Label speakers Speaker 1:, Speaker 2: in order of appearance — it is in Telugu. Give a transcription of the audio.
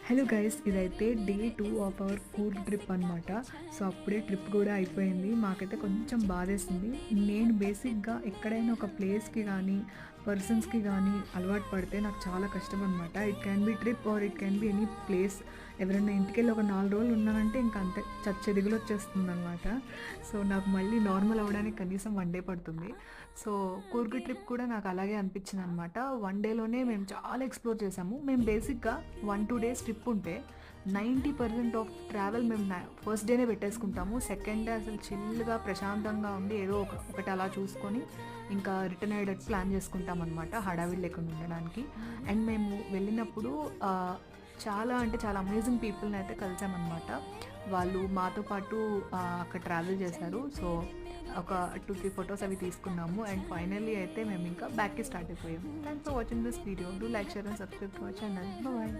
Speaker 1: హలో గైస్, ఇదైతే day 2 of our Coorg trip అనమాట. సో అప్పుడే ట్రిప్ కూడా అయిపోయింది. మాకైతే కొంచెం బాధేసింది. నేను బేసిక్గా ఎక్కడైనా ఒక ప్లేస్కి కానీ పర్సన్స్కి కానీ అలవాటు పడితే నాకు చాలా కష్టం అనమాట. It can be trip or it can be any place. ఎవరైనా ఇంటికి వెళ్ళి ఒక 4 రోజులు ఉన్నానంటే ఇంకా అంతే చచ్చెదిగులు వచ్చేస్తుంది అనమాట. సో నాకు మళ్ళీ నార్మల్ అవ్వడానికి కనీసం 1 డే పడుతుంది. సో కూర్గ్ ట్రిప్ కూడా నాకు అలాగే అనిపించింది అనమాట. 1 డేలోనే మేము చాలా ఎక్స్ప్లోర్ చేసాము. మేము బేసిక్గా 1-2 డేస్ ట్రిప్ ఉంటే 90% ఆఫ్ ట్రావెల్ మేము ఫస్ట్ డేనే పెట్టేసుకుంటాము. సెకండ్ డే అసలు చిల్గా ప్రశాంతంగా ఉండి ఏదో ఒకటి అలా చూసుకొని ఇంకా రిటర్న్ అయ్యేటట్టు ప్లాన్ చేసుకుంటాం అనమాట, హడావిడి లేకుండా ఉండడానికి. అండ్ మేము వెళ్ళినప్పుడు చాలా అంటే చాలా అమేజింగ్ పీపుల్ని అయితే కలిసామన్నమాట. వాళ్ళు మాతో పాటు అక్కడ ట్రావెల్ చేశారు. సో ఒక 2-3 ఫొటోస్ అవి తీసుకున్నాము. అండ్ ఫైనల్లీ అయితే మేము ఇంకా బ్యాక్కి స్టార్ట్ అయిపోయాము. Thanks for watching this video. Do like, share and subscribe to our channel. Bye.